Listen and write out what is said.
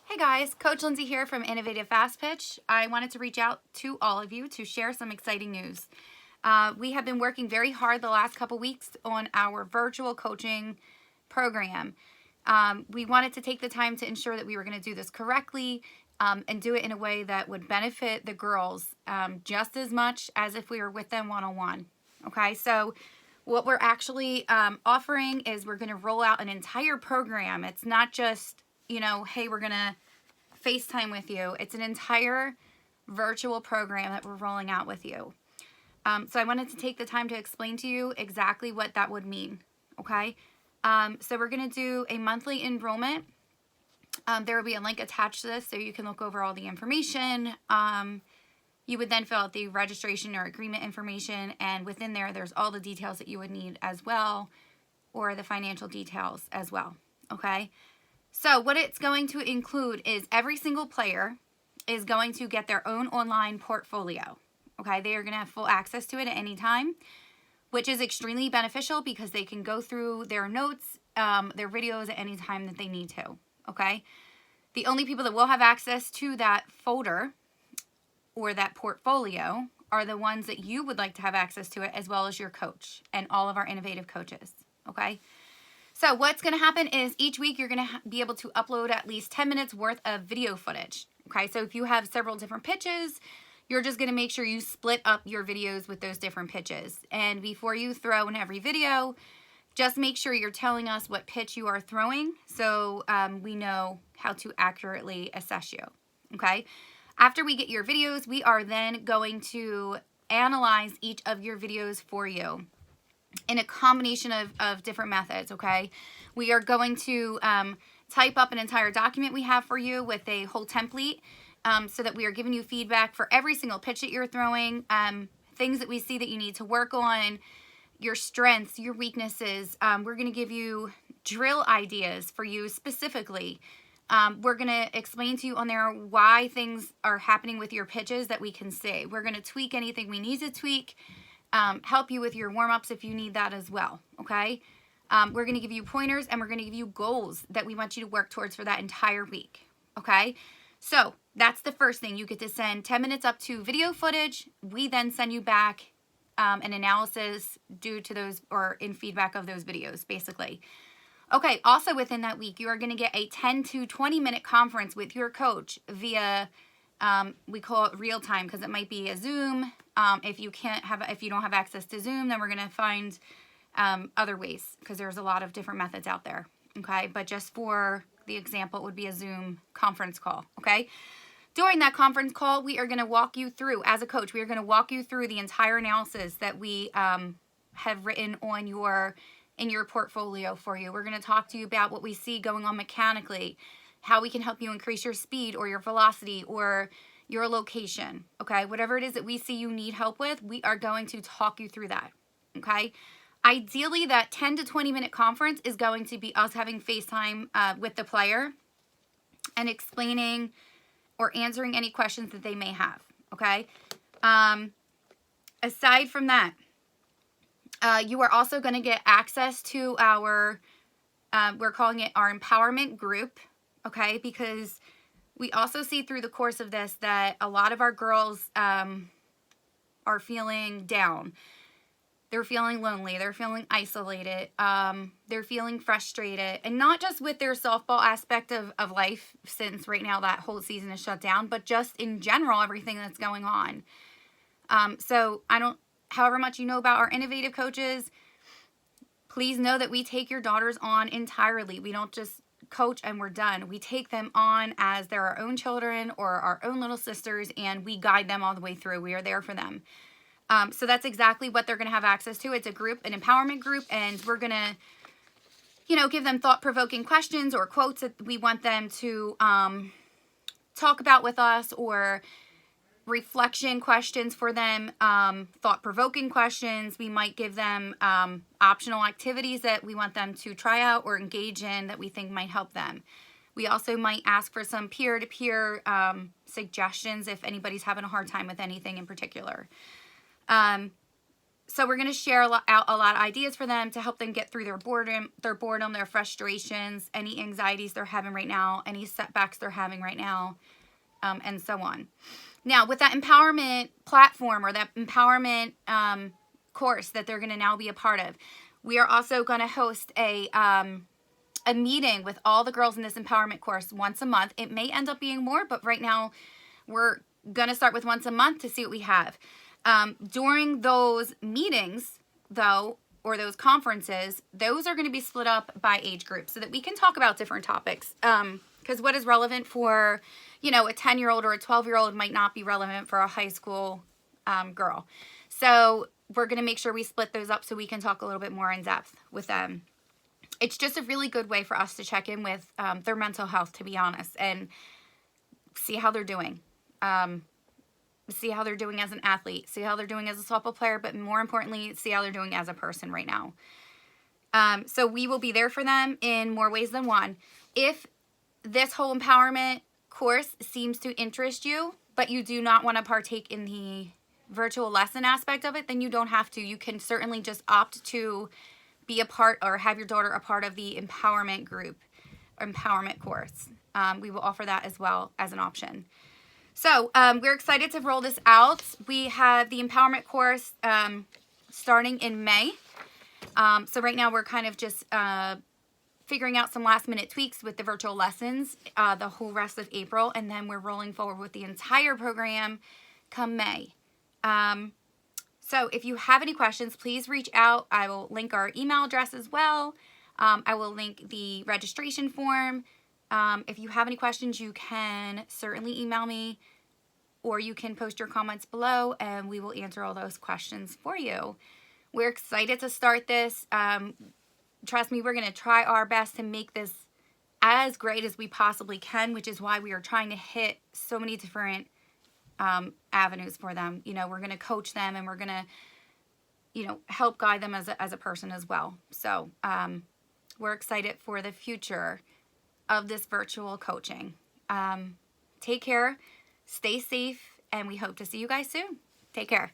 Hey guys, Coach Lindsay here from Innovative Fastpitch. I wanted to reach out to all of you to share some exciting news. We have been working very hard the last couple weeks on our virtual coaching program. We wanted to take the time to ensure that we were going to do this correctly and do it in a way that would benefit the girls just as much as if we were with them one-on-one. Okay, so what we're actually offering is we're going to roll out an entire program. It's not just, hey, we're going to FaceTime with you. It's an entire virtual program that we're rolling out with you. So I wanted to take the time to explain to you exactly what that would mean, okay? So we're going to do a monthly enrollment. There will be a link attached to this so you can look over all the information. You would then fill out the registration or agreement information, and within there's all the details that you would need as well, or the financial details as well, okay? So what it's going to include is every single player is going to get their own online portfolio, okay? They are going to have full access to it at any time, which is extremely beneficial because they can go through their notes, their videos at any time that they need to, okay? The only people that will have access to that folder or that portfolio are the ones that you would like to have access to it, as well as your coach and all of our innovative coaches, okay? So what's going to happen is each week you're going to be able to upload at least 10 minutes worth of video footage. Okay, so if you have several different pitches, you're just going to make sure you split up your videos with those different pitches. And before you throw in every video, just make sure you're telling us what pitch you are throwing so we know how to accurately assess you. Okay, after we get your videos, we are then going to analyze each of your videos for you in a combination of different methods, okay? We are going to type up an entire document we have for you with a whole template so that we are giving you feedback for every single pitch that you're throwing, things that we see that you need to work on, your strengths, your weaknesses. We're going to give you drill ideas for you specifically. We're going to explain to you on there why things are happening with your pitches that we can see. We're going to tweak anything we need to tweak. Help you with your warm-ups if you need that as well, okay? We're going to give you pointers, and we're going to give you goals that we want you to work towards for that entire week, okay? So that's the first thing. You get to send 10 minutes up to video footage. We then send you back an analysis due to those or in feedback of those videos, basically. Okay, also within that week, you are going to get a 10 to 20-minute conference with your coach via we call it real time because it might be a Zoom. If you don't have access to Zoom, then we're going to find other ways because there's a lot of different methods out there. Okay, but just for the example, it would be a Zoom conference call. Okay, during that conference call, we are going to walk you through, as a coach, we are going to walk you through the entire analysis that we have written on in your portfolio for you. We're going to talk to you about what we see going on mechanically, how we can help you increase your speed or your velocity or your location, okay? Whatever it is that we see you need help with, we are going to talk you through that, okay? Ideally, that 10 to 20-minute conference is going to be us having FaceTime with the player and explaining or answering any questions that they may have, okay? Aside from that, you are also going to get access to our, we're calling it our empowerment group, okay, because we also see through the course of this that a lot of our girls are feeling down. They're feeling lonely. They're feeling isolated. They're feeling frustrated. And not just with their softball aspect of life, since right now that whole season is shut down, but just in general, everything that's going on. So however much you know about our innovative coaches, please know that we take your daughters on entirely. We don't just coach and we're done. We take them on as they're our own children or our own little sisters, and we guide them all the way through. We are there for them. So that's exactly what they're going to have access to. It's a group, an empowerment group, and we're going to, give them thought-provoking questions or quotes that we want them to talk about with us, or reflection questions for them, thought-provoking questions. We might give them optional activities that we want them to try out or engage in that we think might help them. We also might ask for some peer-to-peer suggestions if anybody's having a hard time with anything in particular. So we're going to share out a lot of ideas for them to help them get through their boredom, their frustrations, any anxieties they're having right now, any setbacks they're having right now, and so on. Now, with that empowerment platform or that empowerment course that they're going to now be a part of, we are also going to host a meeting with all the girls in this empowerment course once a month. It may end up being more, but right now we're going to start with once a month to see what we have. During those meetings, though, or those conferences, those are going to be split up by age group so that we can talk about different topics. Because what is relevant for, a 10-year-old or a 12-year-old might not be relevant for a high school girl. So we're going to make sure we split those up so we can talk a little bit more in depth with them. It's just a really good way for us to check in with their mental health, to be honest, and see how they're doing. See how they're doing as an athlete, see how they're doing as a softball player, but more importantly, see how they're doing as a person right now. So we will be there for them in more ways than one. If this whole empowerment course seems to interest you, but you do not want to partake in the virtual lesson aspect of it, then you don't have to. You can certainly just opt to be a part or have your daughter a part of the empowerment group, empowerment course. We will offer that as well as an option. So we're excited to roll this out. We have the empowerment course starting in May. So right now we're kind of just figuring out some last minute tweaks with the virtual lessons the whole rest of April. And then we're rolling forward with the entire program come May. So if you have any questions, please reach out. I will link our email address as well. I will link the registration form. If you have any questions, you can certainly email me or you can post your comments below and we will answer all those questions for you. We're excited to start this. Trust me, we're going to try our best to make this as great as we possibly can, which is why we are trying to hit so many different avenues for them. We're going to coach them and we're going to, help guide them as a person as well. So we're excited for the future of this virtual coaching. Take care, stay safe, and we hope to see you guys soon. Take care.